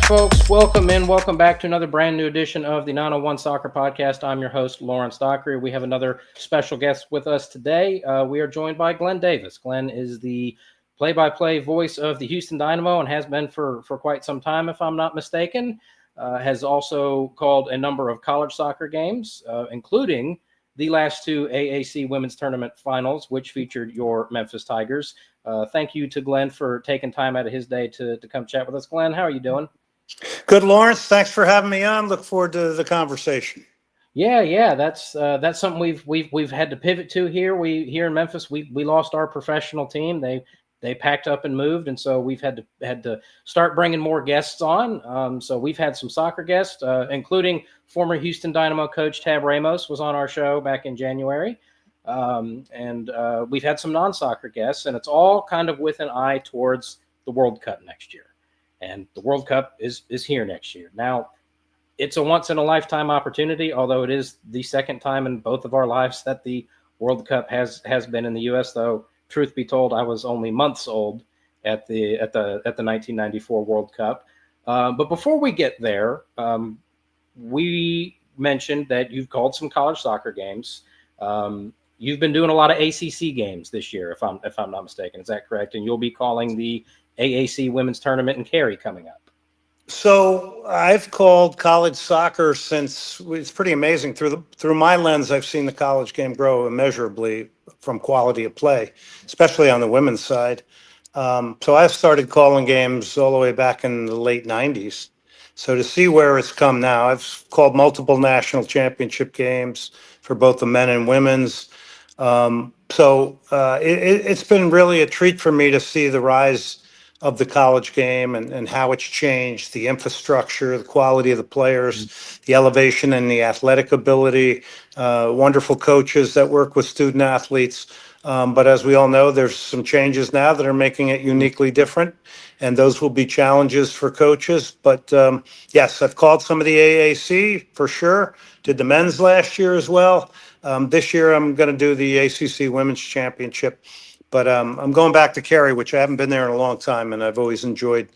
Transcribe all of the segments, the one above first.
folks. Welcome back to another brand new edition of the 901 Soccer Podcast. I'm your host, Lawrence Dockery. We have another special guest with us today. We are joined by Glenn Davis. Glenn is the play-by-play voice of the Houston Dynamo and has been for quite some time, if I'm not mistaken. Has also called a number of college soccer games, including the last two AAC Women's Tournament finals, which featured your Memphis Tigers. Thank you to Glenn for taking time out of his day to come chat with us. Glenn, how are you doing? Good, Lawrence. Thanks for having me on. Look forward to the conversation. Yeah. That's something we've had to pivot to here. We here in Memphis, we lost our professional team. They packed up and moved, and so we've had to start bringing more guests on. So we've had some soccer guests, including former Houston Dynamo coach Tab Ramos was on our show back in January, and we've had some non-soccer guests, and it's all kind of with an eye towards the World Cup next year. And the World Cup is here next year. Now, it's a once-in-a-lifetime opportunity, although it is the second time in both of our lives that the World Cup has been in the U.S., though, truth be told, I was only months old at the 1994 World Cup. But before we get there, we mentioned that you've called some college soccer games. You've been doing a lot of ACC games this year, if I'm not mistaken. Is that correct? And you'll be calling the AAC Women's Tournament in Cary coming up. So I've called college soccer since it's pretty amazing. Through my lens, I've seen the college game grow immeasurably from quality of play, especially on the women's side. So I've started calling games all the way back in the late 90s. So to see where it's come now, I've called multiple national championship games for both the men and women's. It's been really a treat for me to see the rise of the college game and how it's changed, the infrastructure, the quality of the players, the elevation and the athletic ability, wonderful coaches that work with student athletes. But as we all know, there's some changes now that are making it uniquely different, and those will be challenges for coaches. But yes, I've called some of the AAC for sure. Did the men's last year as well. This year I'm going to do the ACC Women's Championship. But I'm going back to Cary, which I haven't been there in a long time, and I've always enjoyed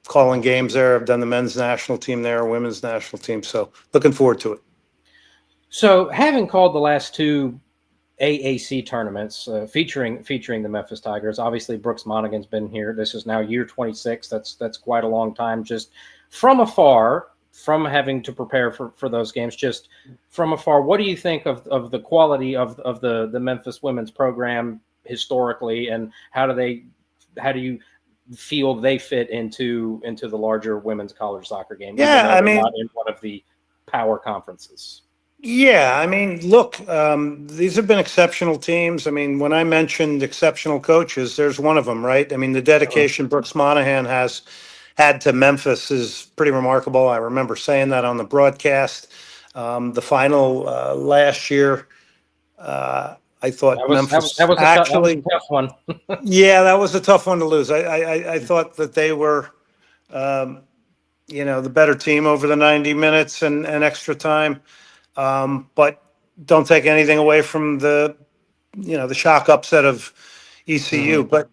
calling games there. I've done the men's national team there, women's national team, so looking forward to it. So having called the last two AAC tournaments featuring the Memphis Tigers, obviously Brooks Monaghan's been here. This is now year 26. That's quite a long time. Just from afar, from having to prepare for those games, just from afar, what do you think of the quality of the Memphis women's program historically, and how do you feel they fit into the larger women's college soccer game? Yeah, I mean, not in one of the power conferences. Yeah, I mean, look, these have been exceptional teams. I mean, when I mentioned exceptional coaches, there's one of them, right? I mean, the dedication Brooks Monaghan has had to Memphis is pretty remarkable. I remember saying that on the broadcast. The final last year, I thought Memphis that was a tough one. Yeah, that was a tough one to lose. I thought that they were, the better team over the 90 minutes and extra time. But don't take anything away from the shock upset of ECU. But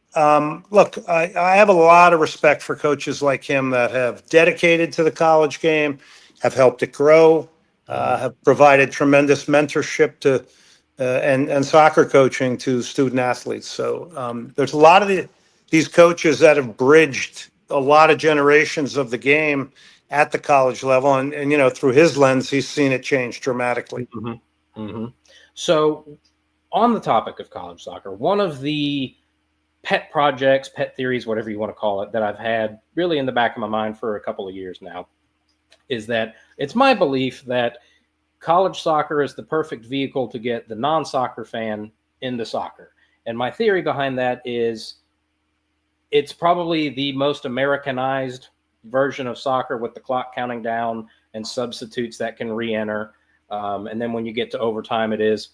look, I have a lot of respect for coaches like him that have dedicated to the college game, have helped it grow, have provided tremendous mentorship to and soccer coaching to student athletes. So there's a lot of these coaches that have bridged a lot of generations of the game at the college level. And through his lens, he's seen it change dramatically. Mm-hmm. Mm-hmm. So on the topic of college soccer, one of the pet projects, pet theories, whatever you want to call it, that I've had really in the back of my mind for a couple of years now is that it's my belief that college soccer is the perfect vehicle to get the non-soccer fan into soccer. And my theory behind that is it's probably the most Americanized version of soccer with the clock counting down and substitutes that can re-enter. And then when you get to overtime, it is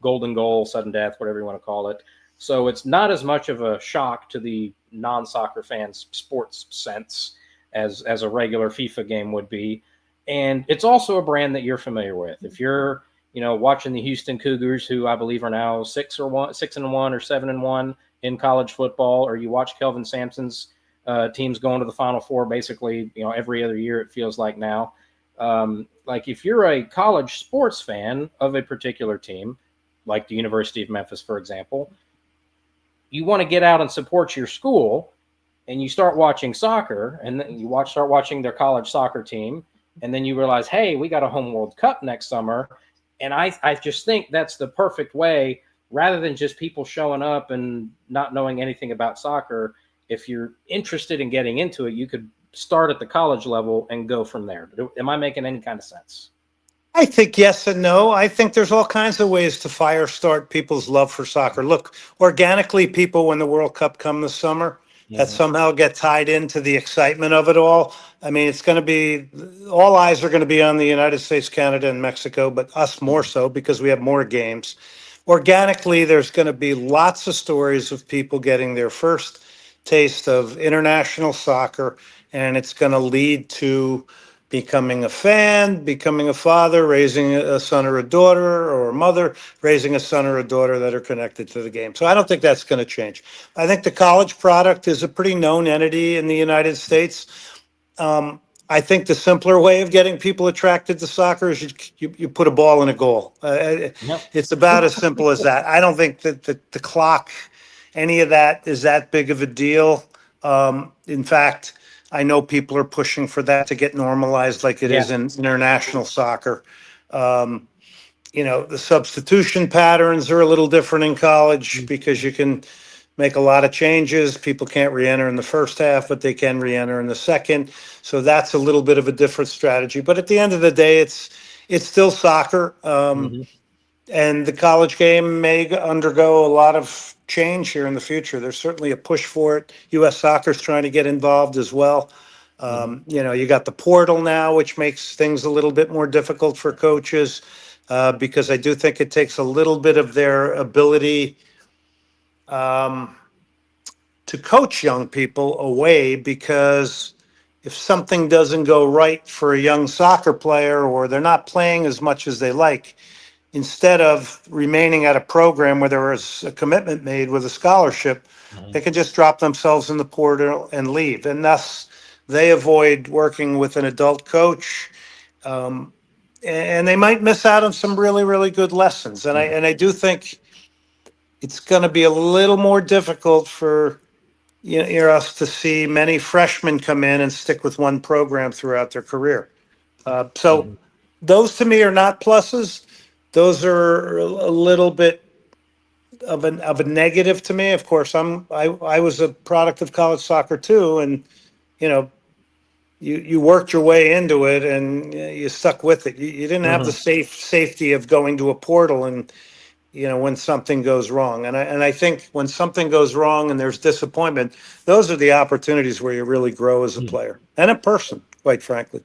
golden goal, sudden death, whatever you want to call it. So it's not as much of a shock to the non-soccer fans' sports sense as a regular FIFA game would be. And it's also a brand that you're familiar with. If you're, watching the Houston Cougars, who I believe are now 6-1 or 7-1 in college football, or you watch Kelvin Sampson's teams going to the Final Four basically, every other year it feels like now. Like if you're a college sports fan of a particular team, like the University of Memphis, for example, you want to get out and support your school, and you start watching soccer, and then you start watching their college soccer team, and then you realize, hey, we got a home World Cup next summer. And I just think that's the perfect way, rather than just people showing up and not knowing anything about soccer. If you're interested in getting into it, you could start at the college level and go from there. Am I making any kind of sense? I think yes and no. I think there's all kinds of ways to fire start people's love for soccer. Look, organically, people, when the World Cup come this summer, that somehow get tied into the excitement of it all. I mean, it's going to be, all eyes are going to be on the United States, Canada, and Mexico, but us more so because we have more games. Organically, there's going to be lots of stories of people getting their first taste of international soccer, and it's going to lead to becoming a fan, becoming a father, raising a son or a daughter, or a mother raising a son or a daughter that are connected to the game. So I don't think that's going to change. I think the college product is a pretty known entity in the United States. I think the simpler way of getting people attracted to soccer is you put a ball in a goal. It's about as simple as that. I don't think that the clock, any of that is that big of a deal. In fact, I know people are pushing for that to get normalized like it is in international soccer. The substitution patterns are a little different in college because you can make a lot of changes. People can't re-enter in the first half, but they can re-enter in the second. So that's a little bit of a different strategy. But at the end of the day, it's still soccer. And the college game may undergo a lot of change here in the future. There's certainly a push for it. U.S. Soccer is trying to get involved as well. You got the portal now, which makes things a little bit more difficult for coaches because I do think it takes a little bit of their ability to coach young people away, because if something doesn't go right for a young soccer player or they're not playing as much as they like, instead of remaining at a program where there is a commitment made with a scholarship, they can just drop themselves in the portal and leave. And thus, they avoid working with an adult coach. And they might miss out on some really, really good lessons. And I do think it's going to be a little more difficult for us to see many freshmen come in and stick with one program throughout their career. So those to me are not pluses. Those are a little bit of a negative to me. Of course, I was a product of college soccer too, and you worked your way into it and you stuck with it. You didn't have the safety of going to a portal and when something goes wrong. And I think when something goes wrong and there's disappointment, those are the opportunities where you really grow as a player and a person, quite frankly.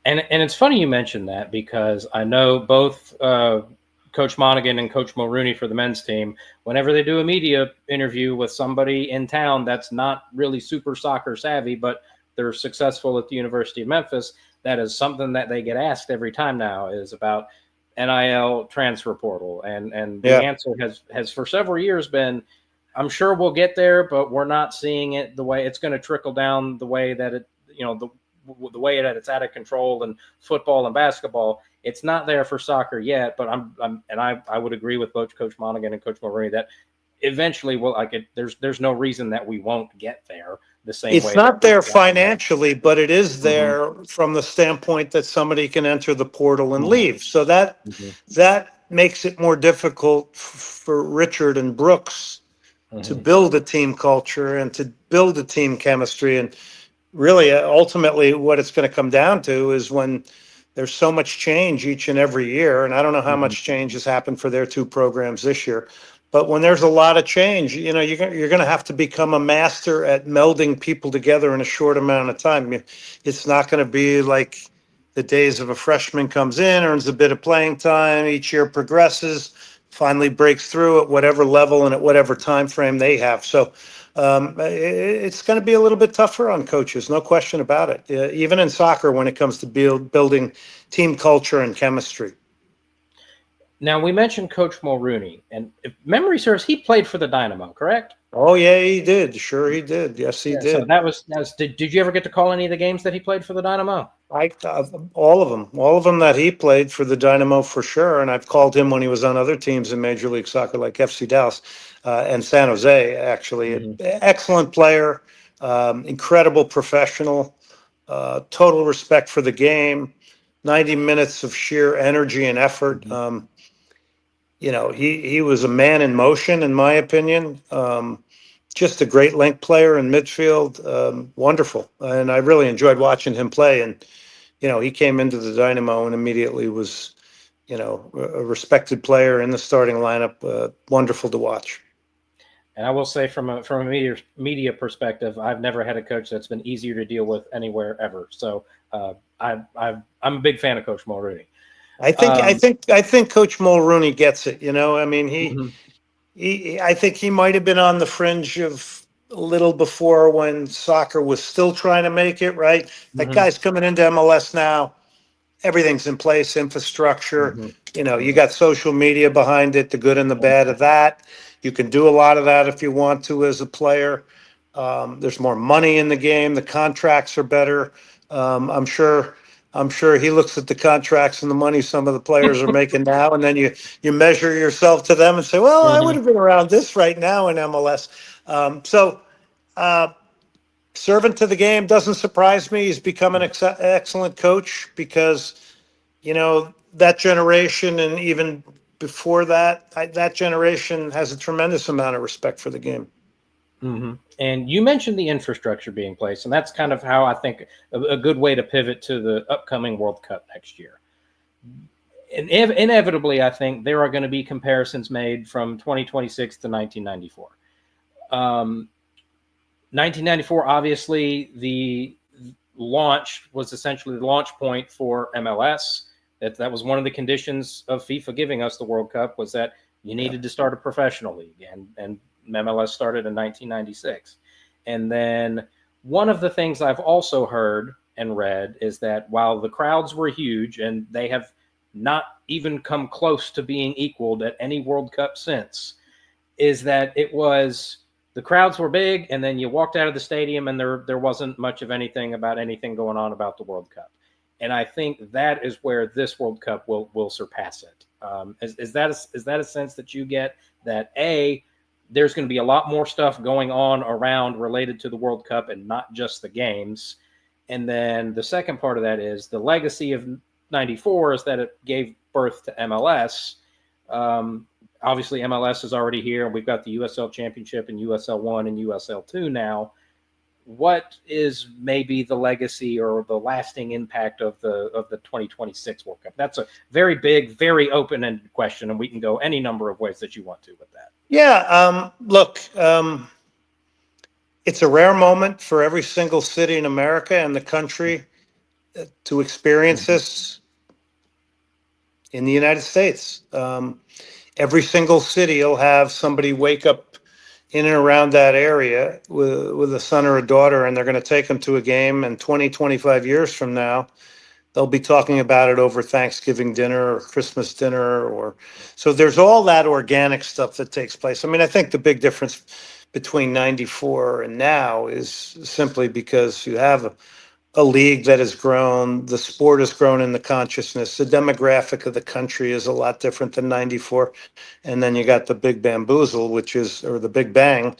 And it's funny you mentioned that, because I know both Coach Monaghan and Coach Mulrooney for the men's team, whenever they do a media interview with somebody in town that's not really super soccer savvy, but they're successful at the University of Memphis, that is something that they get asked every time now, is about NIL transfer portal. And the answer has for several years been, I'm sure we'll get there, but we're not seeing it the way it's going to trickle down the way that it, the way that it's out of control in football and basketball. It's not there for soccer yet, but I would agree with both Coach Monaghan and Coach Mulrooney that eventually there's no reason that we won't get there the same way. It's not there financially, but it is there from the standpoint that somebody can enter the portal and leave. So that makes it more difficult for Richard and Brooks to build a team culture and to build a team chemistry. And really, ultimately, what it's going to come down to is when there's so much change each and every year, and I don't know how much change has happened for their two programs this year, but when there's a lot of change, you're going to have to become a master at melding people together in a short amount of time. It's not going to be like the days of a freshman comes in, earns a bit of playing time, each year progresses, finally breaks through at whatever level and at whatever time frame they have. So it's going to be a little bit tougher on coaches, no question about it, even in soccer when it comes to building team culture and chemistry. Now we mentioned Coach Mulrooney, and if memory serves, he played for the Dynamo, correct? Oh yeah, he did. Sure, he did. Yes, he Yeah. So did. that was. Did you ever get to call any of the games that he played for the Dynamo? I all of them that he played for the Dynamo for sure. And I've called him when he was on other teams in Major League Soccer, like FC Dallas and San Jose. Actually, Mm-hmm. excellent player, incredible professional, total respect for the game. 90 minutes of sheer energy and effort. Mm-hmm. He was a man in motion, in my opinion. Just a great link player in midfield. Wonderful, and I really enjoyed watching him play. And he came into the Dynamo and immediately was, a respected player in the starting lineup. Wonderful to watch. And I will say, from a media perspective, I've never had a coach that's been easier to deal with anywhere ever. So I'm a big fan of Coach Mulrooney. I think Coach Mulrooney gets it. I mean, Mm-hmm. I think he might have been on the fringe of a little before when soccer was still trying to make it right. That Mm-hmm. guy's coming into MLS now. Everything's in place, infrastructure. Mm-hmm. You got social media behind it, the good and the bad of that. You can do a lot of that if you want to as a player. There's more money in the game. The contracts are better. I'm sure. I'm sure he looks at the contracts and the money some of the players are making now, and then you measure yourself to them and say, "Well, I would Mm-hmm. have been around this right now in MLS." So, uh, servant to the game doesn't surprise me. He's become an excellent coach because that generation and even before that, that generation has a tremendous amount of respect for the game. Mm-hmm. And you mentioned the infrastructure being placed, and that's kind of how I think a good way to pivot to the upcoming World Cup next year. And inevitably, I think there are going to be comparisons made from 2026 to 1994. 1994, obviously, the launch was essentially the launch point for MLS. That was one of the conditions of FIFA giving us the World Cup, was that you needed to start a professional league, and MLS started in 1996. And then one of the things I've also heard and read is that while the crowds were huge, and they have not even come close to being equaled at any World Cup since, is that it was the crowds were big, and then you walked out of the stadium and there wasn't much of anything about anything going on about the World Cup. And I think that is where this World Cup will surpass it. Is that a sense that you get, that there's going to be a lot more stuff going on around related to the World Cup and not just the games? And then the second part of that is the legacy of 94 is that it gave birth to MLS. Obviously, MLS is already here, and we've got the USL Championship and USL 1 and USL 2 now. What is maybe the legacy or the lasting impact of the 2026 World Cup? That's a very big, very open-ended question, and we can go any number of ways that you want to with that. Yeah, look, it's a rare moment for every single city in America and the country to experience this in the United States. Every single city will have somebody wake up in and around that area with a son or a daughter, and they're going to take them to a game. And 20, 25 years from now, they'll be talking about it over Thanksgiving dinner or Christmas dinner. So there's all that organic stuff that takes place. I mean, I think the big difference between 94 and now is simply because you have a league that has grown, the sport has grown in the consciousness, the demographic of the country is a lot different than 94. And then you got the big bamboozle, or the big bang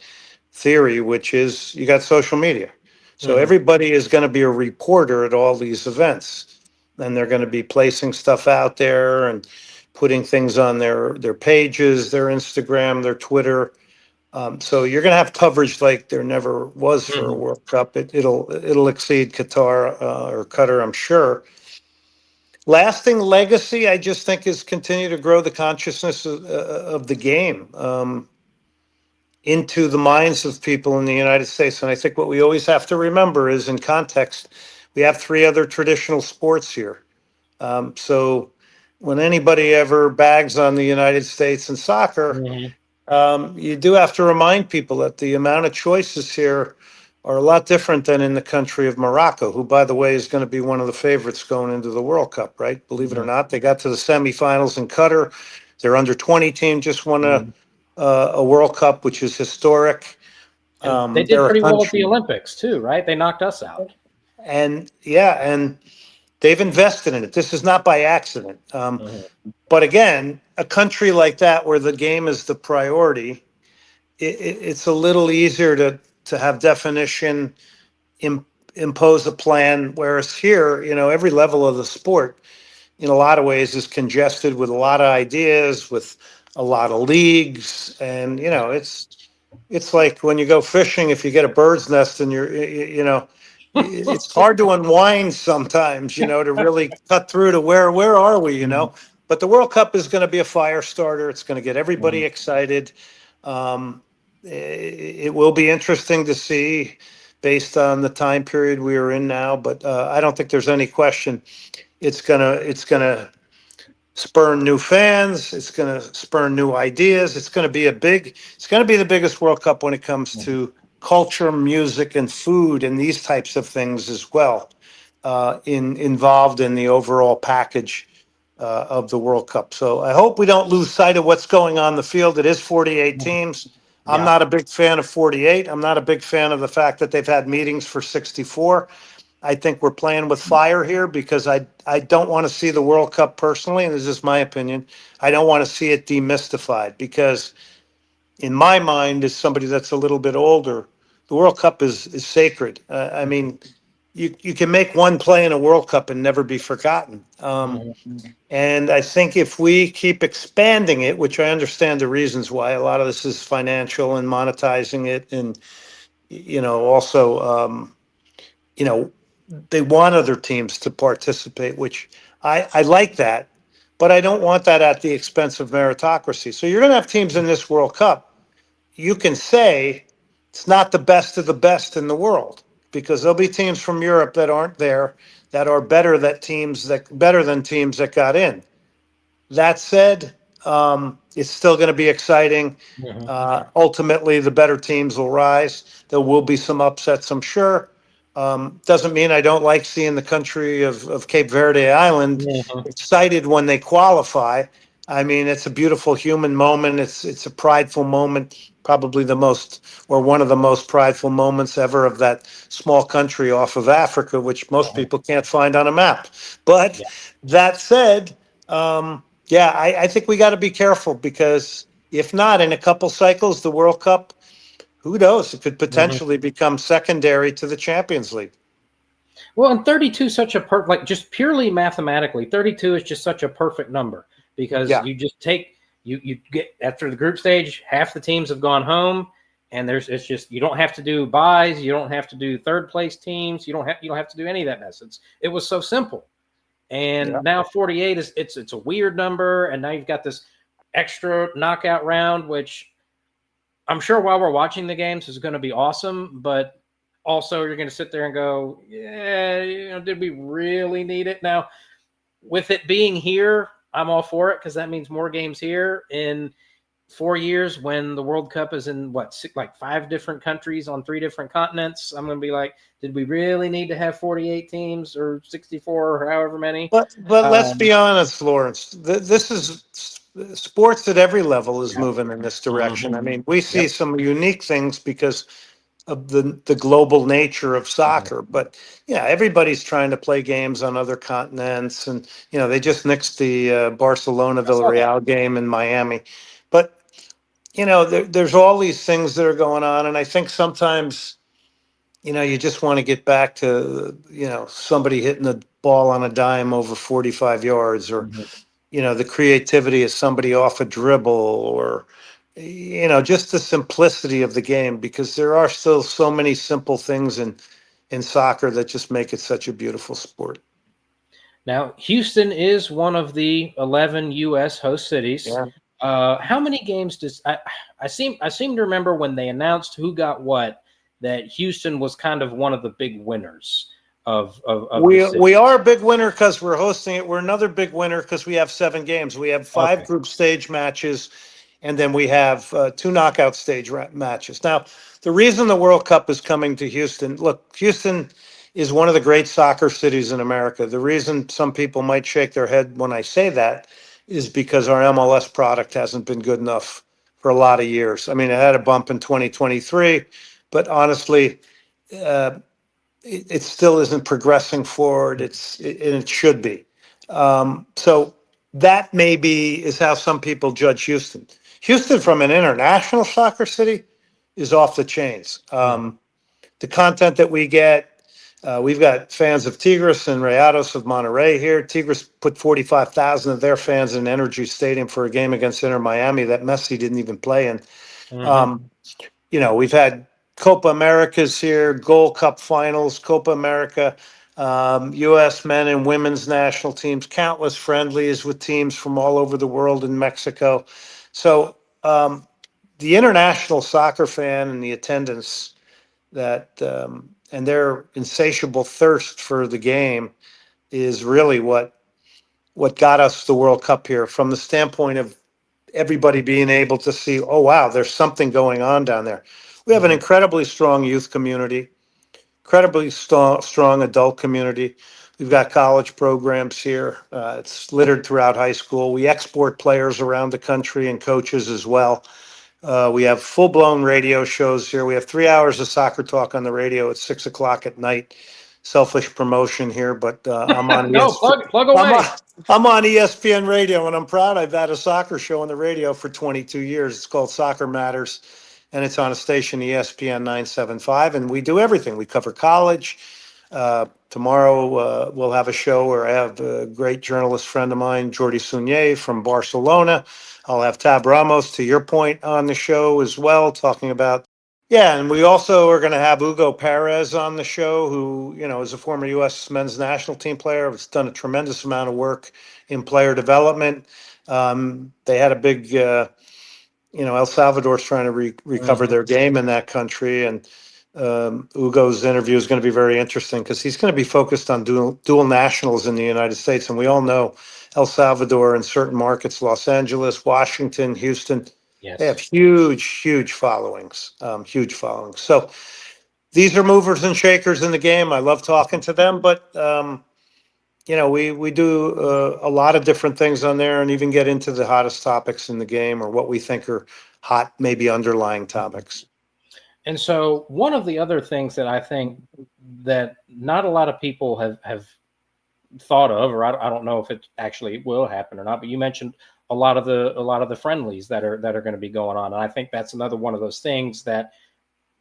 theory, which is you got social media. So everybody is going to be a reporter at all these events, and they're going to be placing stuff out there and putting things on their pages, their Instagram, their Twitter. So you're going to have coverage like there never was for a World Cup. It'll exceed Qatar or Qatar, I'm sure. Lasting legacy, I just think, is continue to grow the consciousness of the game into the minds of people in the United States. And I think what we always have to remember is, in context, we have three other traditional sports here. So when anybody ever bags on the United States in soccer, you do have to remind people that the amount of choices here are a lot different than in the country of Morocco, who, by the way, is going to be one of the favorites going into the World Cup, right? Believe it or not, they got to the semifinals in Qatar. Their under-20 team just won Mhm. a World Cup, which is historic. And they did They're a pretty well at the country, Olympics too, right? They knocked us out. and yeah, and they've invested in it. This is not by accident. Mhm. But again, a country like that where the game is the priority, it's a little easier to have definition, im, impose a plan. Whereas here, every level of the sport, in a lot of ways, is congested with a lot of ideas, with a lot of leagues, and it's like when you go fishing, if you get a bird's nest and it's hard to unwind sometimes, to really cut through to where are we, Mhm. But the World Cup is going to be a fire starter. It's going to get everybody Mhm. excited. It will be interesting to see based on the time period we are in now, but I don't think there's any question it's gonna spur new fans. It's going to spur new ideas. It's going to be the biggest World Cup when it comes Mhm. to culture, music, and food, and these types of things as well, involved in the overall package of the World Cup. So I hope we don't lose sight of what's going on in the field. It is 48 teams. I'm Yeah. not a big fan of 48. I'm not a big fan of the fact that they've had meetings for 64. I think we're playing with fire here because I don't want to see the World Cup personally, and this is my opinion. I don't want to see it demystified because, in my mind, as somebody that's a little bit older, the World Cup is sacred. I mean, you can make one play in a World Cup and never be forgotten. Mhm. And I think if we keep expanding it, which I understand the reasons why, a lot of this is financial and monetizing it, and also. You know, they want other teams to participate, which I like that, but I don't want that at the expense of meritocracy. So you're going to have teams in this World Cup. You can say it's not the best of the best in the world because there'll be teams from Europe that aren't there that are better than teams that got in. That said, it's still going to be exciting. Mhm. Ultimately, the better teams will rise. There will be some upsets, I'm sure. Doesn't mean I don't like seeing the country of Cape Verde Island Mhm. excited when they qualify. I mean, it's a beautiful human moment. It's a prideful moment, probably the most or one of the most prideful moments ever of that small country off of Africa, which most Mhm. people can't find on a map. But Yeah. that said, yeah, I think we got to be careful because if not, in a couple cycles, the World Cup, who knows? It could Mhm. potentially become secondary to the Champions League. Well, and 32 is such a like just purely mathematically, 32 is just such a perfect number because Yeah. you just take you get after the group stage, half the teams have gone home, and it's just you don't have to do buys, you don't have to do third place teams, you don't have to do any of that mess. It was so simple. Yeah. And now 48 is it's a weird number, and now you've got this extra knockout round, which I'm sure while we're watching the games is going to be awesome, but also you're going to sit there and go, yeah, did we really need it? Now, with it being here, I'm all for it because that means more games here in 4 years when the World Cup is in like 5 different countries on 3 different continents. I'm going to be like, did we really need to have 48 teams or 64 or however many? But let's Um, be honest, Lawrence. This is sports at every level is yeah. moving in this direction. Mhm. I mean, we Yep. see some unique things because of the global nature of Mhm. soccer. But yeah, everybody's trying to play games on other continents, and they just nixed the Barcelona I saw that. Villarreal game in Miami. But there's all these things that are going on, and I think sometimes you just want to get back to somebody hitting the ball on a dime over 45 yards, or Mhm. the creativity of somebody off a dribble, or just the simplicity of the game, because there are still so many simple things in soccer that just make it such a beautiful sport. Now, Houston is one of the 11 U.S. host cities. Yeah. How many games does I seem to remember when they announced who got what that Houston was kind of one of the big winners of the city. We are a big winner because we're hosting it. We're another big winner because we have 7 games. We have 5 Okay. group stage matches, and then we have 2 knockout stage matches. Now, the reason the World Cup is coming to Houston, look, Houston is one of the great soccer cities in America. The reason some people might shake their head when I say that is because our MLS product hasn't been good enough for a lot of years. I mean, it had a bump in 2023, but honestly, it still isn't progressing forward. And it should be. So that maybe is how some people judge Houston. Houston, from an international soccer city, is off the chains. The content that we get, we've got fans of Tigres and Rayados of Monterrey here. Tigres put 45,000 of their fans in Energy Stadium for a game against Inter Miami that Messi didn't even play in. We've had Copa Americas here, Gold Cup finals, Copa America, U.S. men and women's national teams, countless friendlies with teams from all over the world in Mexico. So the international soccer fan and the attendance and their insatiable thirst for the game is really what got us the World Cup here, from the standpoint of everybody being able to see, oh, wow, there's something going on down there. We have an incredibly strong youth community, incredibly strong adult community. We've got college programs here. It's littered throughout high school. We export players around the country and coaches as well. We have full-blown radio shows here. We have 3 hours of soccer talk on the radio at 6 o'clock at night. Selfish promotion here, but I'm on No, ESPN. plug away. I'm on ESPN Radio, and I'm proud I've had a soccer show on the radio for 22 years. It's called Soccer Matters, and it's on a station, ESPN 975, and we do everything. We cover college. Tomorrow we'll have a show where I have a great journalist friend of mine, Jordi Sunier from Barcelona. I'll have Tab Ramos, to your point, on the show as well, talking about, and we also are going to have Hugo Perez on the show, who, is a former U.S. men's national team player. Has done a tremendous amount of work in player development. They had a big, El Salvador's trying to recover their game in that country, and Hugo's interview is going to be very interesting because he's going to be focused on dual nationals in the United States. And we all know El Salvador in certain markets, Los Angeles, Washington, Houston, they have huge followings, So these are movers and shakers in the game. I love talking to them, but we do a lot of different things on there, and even get into the hottest topics in the game, or what we think are hot, maybe underlying topics. And so one of the other things that I think that not a lot of people have thought of, or I don't know if it actually will happen or not, but you mentioned a lot of the friendlies that are going to be going on. And I think that's another one of those things that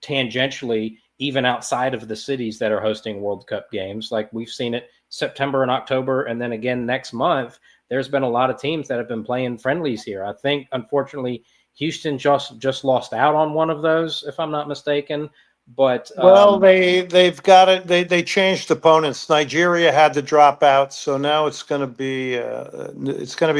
tangentially, even outside of the cities that are hosting World Cup games, like we've seen it September and October, and then again next month, there's been a lot of teams that have been playing friendlies here. I think, unfortunately, Houston just lost out on one of those, if I'm not mistaken. But they've got it. They changed opponents. Nigeria had to drop out, so now it's going to be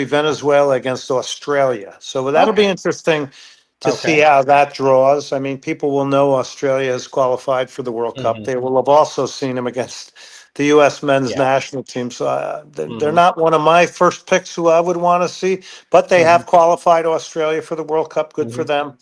Venezuela against Australia. So that'll be interesting to see how that draws. I mean, people will know Australia has qualified for the World Cup. They will have also seen them against the U.S. men's national team. So they're not one of my first picks who I would want to see, but they have qualified Australia for the World Cup. Good for them.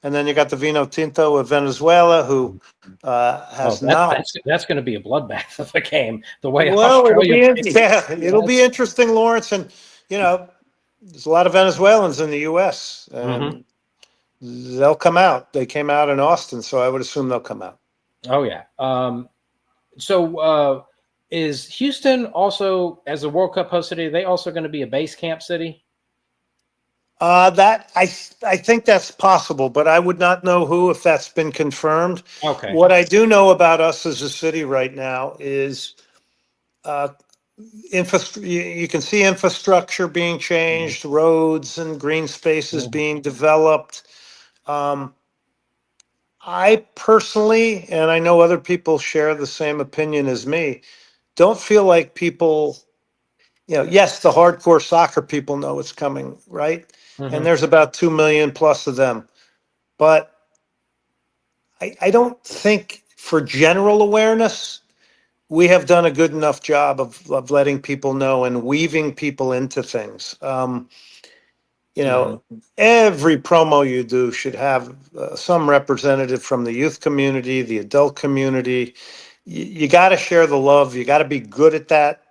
And then you got the Vino Tinto of Venezuela, who has That's going to be a bloodbath of a game. The way it'll be interesting, Lawrence. And there's a lot of Venezuelans in the U.S. and they'll come out. They came out in Austin, so I would assume they'll come out. Oh yeah. So is Houston also, as a World Cup host city, are they also going to be a base camp city? That I think that's possible, but I would not know who, if that's been confirmed. Okay. What I do know about us as a city right now is you can see infrastructure being changed, roads and green spaces being developed. I personally, and I know other people share the same opinion as me, don't feel like people, yes, the hardcore soccer people know it's coming, right? And there's about 2 million plus of them. But I don't think, for general awareness, we have done a good enough job of letting people know and weaving people into things. Every promo you do should have some representative from the youth community, the adult community. You got to share the love. You got to be good at that.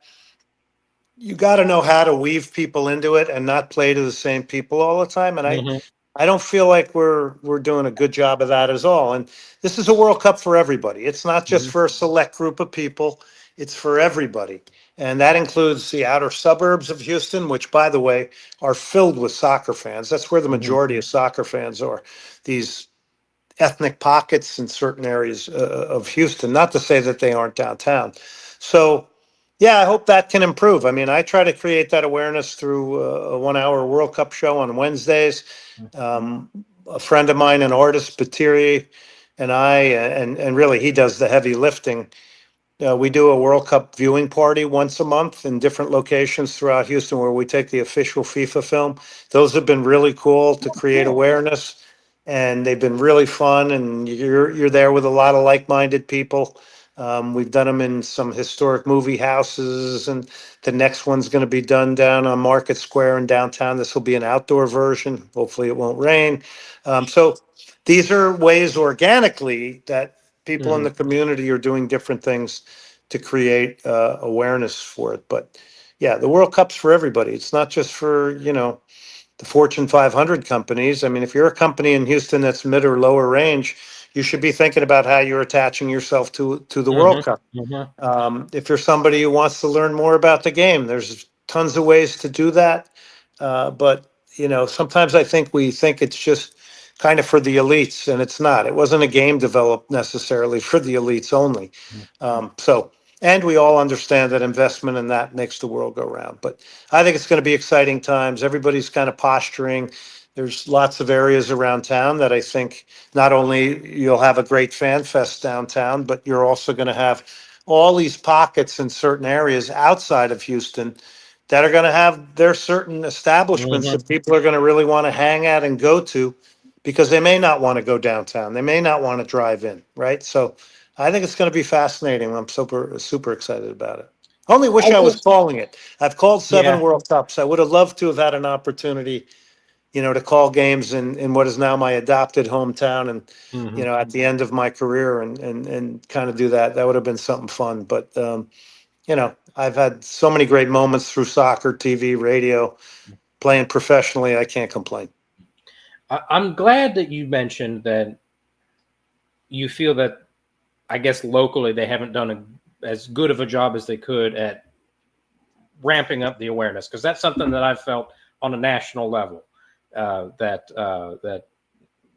you got to know how to weave people into it and not play to the same people all the time. And Mhm. I don't feel like we're doing a good job of that as all. And this is a World Cup for everybody. It's not just Mhm. for a select group of people. It's for everybody. And that includes the outer suburbs of Houston, which, by the way, are filled with soccer fans. That's where the Mhm. majority of soccer fans are. These ethnic pockets in certain areas of Houston, not to say that they aren't downtown. So, yeah, I hope that can improve. I mean, I try to create that awareness through a 1 hour World Cup show on Wednesdays. Um, a friend of mine, an artist, Batiri, and I, and really he does the heavy lifting. We do a World Cup viewing party once a month in different locations throughout Houston where we take the official FIFA film. Those have been really cool to create awareness, and they've been really fun. And you're there with a lot of like-minded people. We've done them in some historic movie houses, and the next one's going to be done down on Market Square in downtown. This will be an outdoor version. Hopefully, it won't rain. So these are ways organically that people in Mhm. the community are doing different things to create awareness for it. But yeah, the World Cup's for everybody. It's not just for, the Fortune 500 companies. I mean, if you're a company in Houston that's mid or lower range, you should be thinking about how you're attaching yourself to the World Mhm. Cup. Mhm. If you're somebody who wants to learn more about the game, there's tons of ways to do that. But sometimes I think we think it's just kind of for the elites, and it's not. It wasn't a game developed necessarily for the elites only. And we all understand that investment in that makes the world go round. But I think it's going to be exciting times. Everybody's kind of posturing. There's lots of areas around town that I think not only you'll have a great fan fest downtown, but you're also going to have all these pockets in certain areas outside of Houston that are going to have their certain establishments Mhm. that people are going to really want to hang at and go to because they may not want to go downtown. They may not want to drive in, right? So I think it's going to be fascinating. I'm super, super excited about it. Only I wish I was will. calling it. I've called 7 Yeah. World Cups. I would have loved to have had an opportunity, to call games in what is now my adopted hometown and, Mhm. at the end of my career and kind of do that. That would have been something fun. But, I've had so many great moments through soccer, TV, radio, playing professionally. I can't complain. I'm glad that you mentioned that you feel that, I guess, locally they haven't done as good of a job as they could at ramping up the awareness, because that's something that I've felt on a national level, that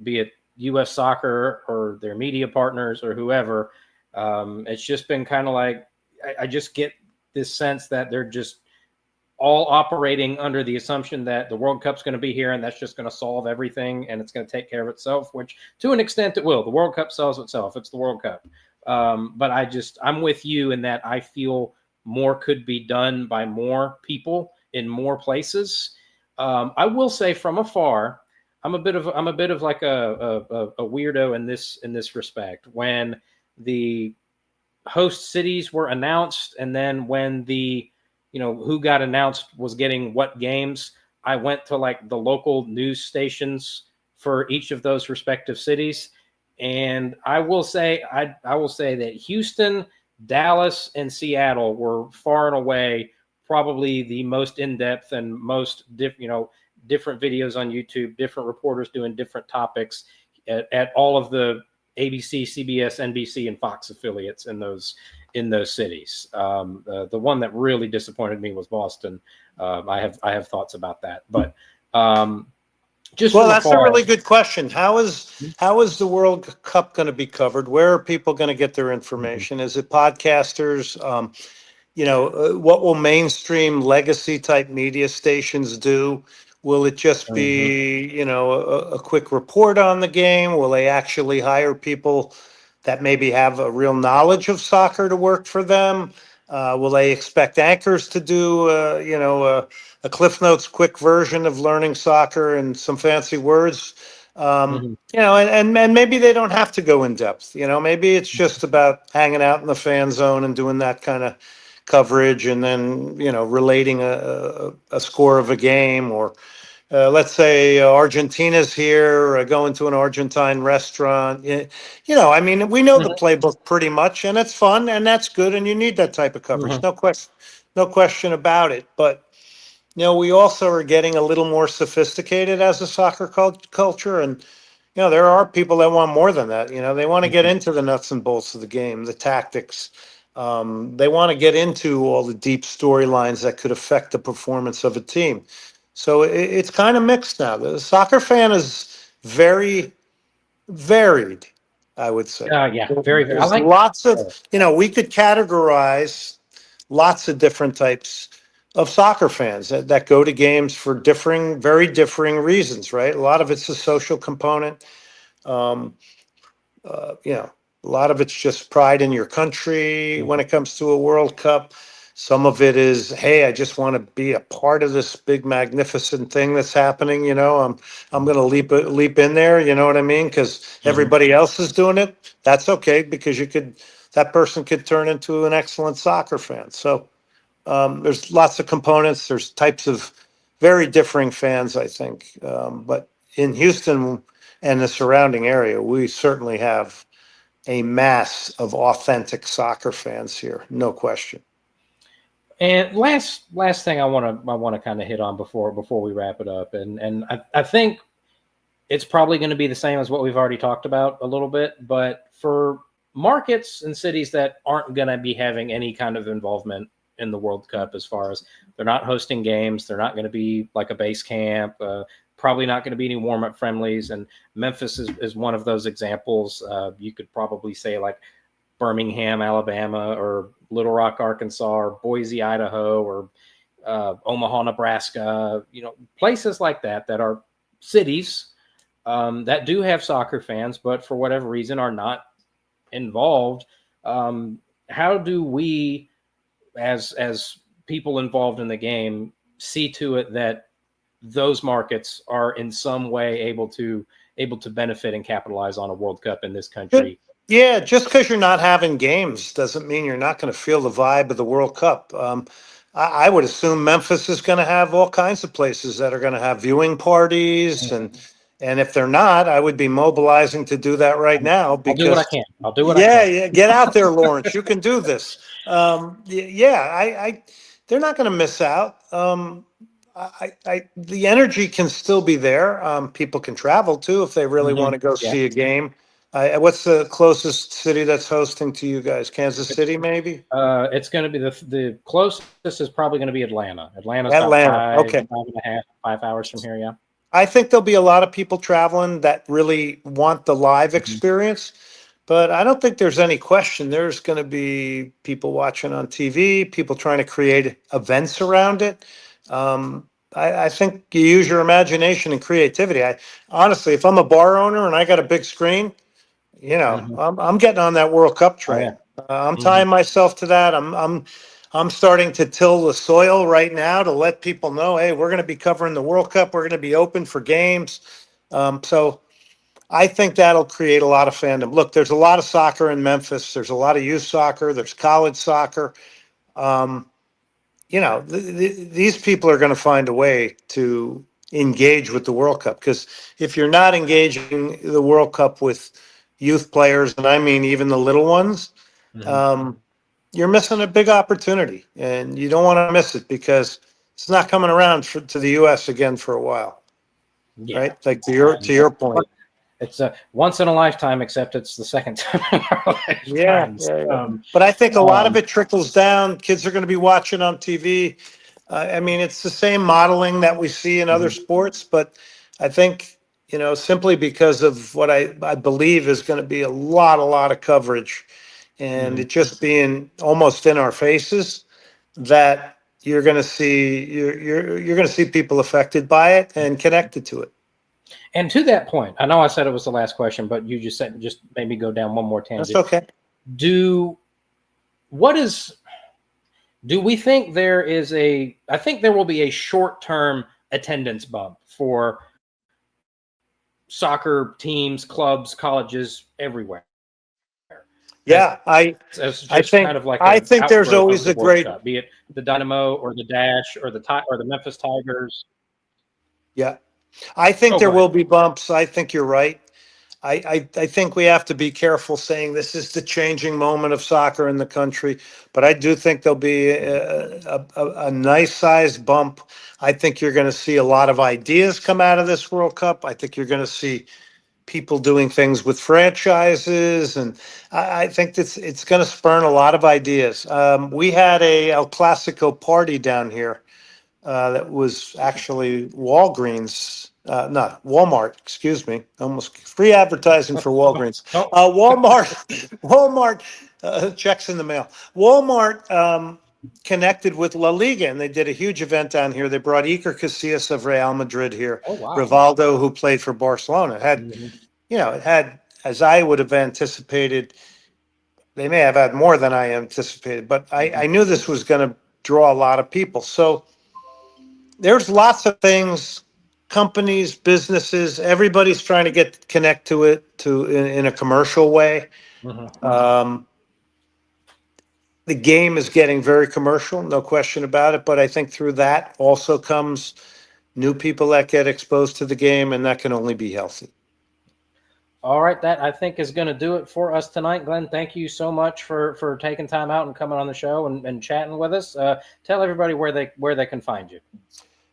be it U.S. Soccer or their media partners or whoever, it's just been kind of like I just get this sense that they're just all operating under the assumption that the World Cup's going to be here and that's just going to solve everything and it's going to take care of itself, which to an extent it will. The World Cup solves itself. It's the World Cup. But I'm with you in that I feel more could be done by more people in more places. I will say from afar, I'm a bit of like a weirdo in this respect. When the host cities were announced, and then when the who got announced was getting what games, I went to like the local news stations for each of those respective cities, and I will say that Houston, Dallas, and Seattle were far and away probably the most in-depth and most different videos on YouTube, different reporters doing different topics at all of the ABC, CBS, NBC, and Fox affiliates in those cities. The one that really disappointed me was Boston. I have thoughts about that, but just Well, from that's a afar. really good question. How is the World Cup going to be covered? Where are people going to get their Mhm. information? Is it podcasters? What will mainstream legacy type media stations do? Will it just Mhm. be, a quick report on the game? Will they actually hire people that maybe have a real knowledge of soccer to work for them? Will they expect anchors to do, a Cliff Notes quick version of learning soccer and some fancy words? Mhm. And maybe they don't have to go in depth. Maybe it's just about hanging out in the fan zone and doing that kind of coverage, and then relating a score of a game, or let's say Argentina's here, going to an Argentine restaurant. I mean, we know the Mhm. playbook pretty much, and it's fun and that's good, and you need that type of coverage, Mhm. no question. no question about it. But we also are getting a little more sophisticated as a soccer culture, and there are people that want more than that. They want to get into the nuts and bolts of the game, the tactics. They want to get into all the deep storylines that could affect the performance of a team. So it's kind of mixed now. The soccer fan is very varied, I would say. Yeah, very, very. I There's like. lots of, we could categorize lots of different types of soccer fans that go to games for very differing reasons, right? A lot of it's a social component. Um, a lot of it's just pride in your country when it comes to a World Cup. Some of it is, hey, I just want to be a part of this big, magnificent thing that's happening. I'm going to leap in there. You know what I mean? Because everybody else is doing it. That's okay, because that person could turn into an excellent soccer fan. So there's lots of components. There's types of very differing fans, I think. But in Houston and the surrounding area, we certainly have a mass of authentic soccer fans here, no question. And last thing I want to kind of hit on before we wrap it up, and I think it's probably going to be the same as what we've already talked about a little bit, but for markets and cities that aren't going to be having any kind of involvement in the World Cup, as far as they're not hosting games, they're not going to be like a base camp, probably not going to be any warm-up friendlies, and Memphis is one of those examples. You could probably say like Birmingham, Alabama, or Little Rock, Arkansas, or Boise, Idaho, or Omaha, Nebraska, places like that are cities that do have soccer fans, but for whatever reason are not involved. How do we, as people involved in the game, see to it that those markets are in some way able to benefit and capitalize on a World Cup in this country? Yeah, just because you're not having games doesn't mean you're not going to feel the vibe of the World Cup. I would assume Memphis is going to have all kinds of places that are going to have viewing parties, and if they're not, I would be mobilizing to do that right now. I'll do what I Because can. I'll do what I can. yeah, get out there, Lawrence. You can do this. They're not going to miss out. The energy can still be there. People can travel too if they really want to go Yeah. see a game. What's the closest city that's hosting to you guys? Kansas City, maybe? It's going to be the closest is probably going to be Atlanta. Atlanta's Atlanta. about Okay. 5 hours from here. Yeah. I think there'll be a lot of people traveling that really want the live experience, but I don't think there's any question. There's going to be people watching on TV, people trying to create events around it. I think you use your imagination and creativity. Honestly, if I'm a bar owner and I got a big screen, I'm getting on that World Cup train. I'm tying myself to that. I'm starting to till the soil right now to let people know, hey, we're going to be covering the World Cup. We're going to be open for games. So I think that'll create a lot of fandom. Look, there's a lot of soccer in Memphis. There's a lot of youth soccer. There's college soccer. These people are going to find a way to engage with the World Cup, because if you're not engaging the World Cup with youth players, and I mean even the little ones, you're missing a big opportunity, and you don't want to miss it because it's not coming around to the U.S. again for a while. Yeah. Right? Like to your point. It's a once in a lifetime, except it's the second time in our lifetimes. Yeah. But I think a lot of it trickles down. Kids are going to be watching on TV. I mean, it's the same modeling that we see in other sports, but I think, simply because of what I believe is going to be a lot of coverage, and it just being almost in our faces, that you're going to see you're going to see people affected by it and connected to it. And to that point, I know I said it was the last question, but you just made me go down one more tangent. That's okay. Do we think there is I think there will be a short-term attendance bump for soccer teams, clubs, colleges, everywhere. Yeah, I think kind of like I think there's always a great Cup, be it the Dynamo or the Dash or the Memphis Tigers. Yeah, I think there will be bumps. I think you're right. I think we have to be careful saying this is the changing moment of soccer in the country, but I do think there'll be a nice sized bump. I think you're going to see a lot of ideas come out of this World Cup. I think you're going to see people doing things with franchises, and I think that it's going to spurn a lot of ideas. We had a El Clasico party down here that was actually Walgreens, not Walmart, excuse me, almost free advertising for Walgreens. Oh, Walmart, checks in the mail. Walmart connected with La Liga, and they did a huge event down here. They brought Iker Casillas of Real Madrid here, oh wow. Rivaldo, who played for Barcelona. It had, it had, as I would have anticipated, they may have had more than I anticipated, but I knew this was going to draw a lot of people. So there's lots of things, companies, businesses, everybody's trying to connect to it in a commercial way. The game is getting very commercial, no question about it. But I think through that also comes new people that get exposed to the game, and that can only be healthy. All right, that I think is going to do it for us tonight. Glenn, thank you so much for taking time out and coming on the show and chatting with us. Tell everybody where they can find you.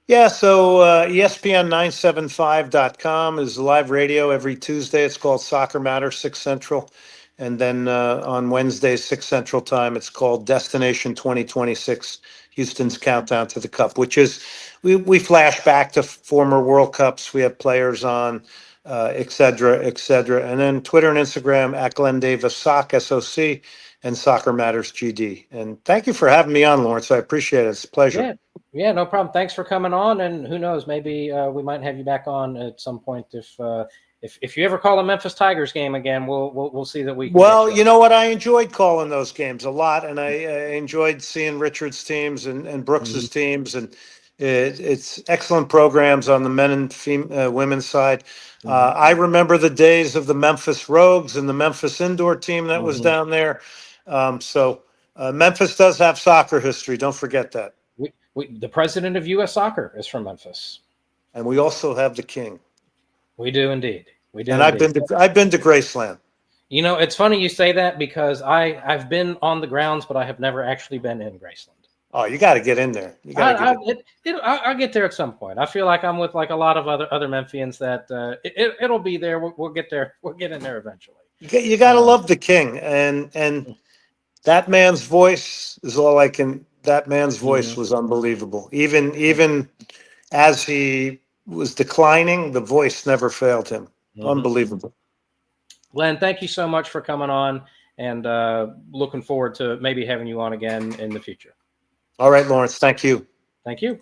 Yeah, so ESPN975.com is live radio every Tuesday. It's called Soccer Matters, 6 Central. And then on Wednesdays, 6 Central time, it's called Destination 2026, Houston's Countdown to the Cup, which is, we flash back to former World Cups. We have players on, et cetera, et cetera. And then Twitter and Instagram at Glenn Davis Soc, SOC, and Soccer Matters GD. And thank you for having me on, Lawrence. I appreciate it. It's a pleasure. Yeah, no problem. Thanks for coming on, and who knows, maybe we might have you back on at some point if you ever call a Memphis Tigers game again. We'll see that we can. Well, you know what? I enjoyed calling those games a lot, and I enjoyed seeing Richard's teams and Brooks's teams, and it's excellent programs on the men and women's side. I remember the days of the Memphis Rogues and the Memphis indoor team that was down there. So Memphis does have soccer history. Don't forget that. The president of U.S. Soccer is from Memphis, and we also have the king. We do indeed. We do. And indeed. I've been to Graceland. You know, it's funny you say that because I've been on the grounds, but I have never actually been in Graceland. Oh, you got to get in there. You got to I'll get there at some point. I feel like I'm with like a lot of other Memphians that it'll be there. We'll get there. We'll get in there eventually. You got to love the king, and that man's voice is all I can. That man's voice was unbelievable. Even as he was declining, the voice never failed him. Unbelievable. Glenn, thank you so much for coming on, and looking forward to maybe having you on again in the future. All right, Lawrence. Thank you. Thank you.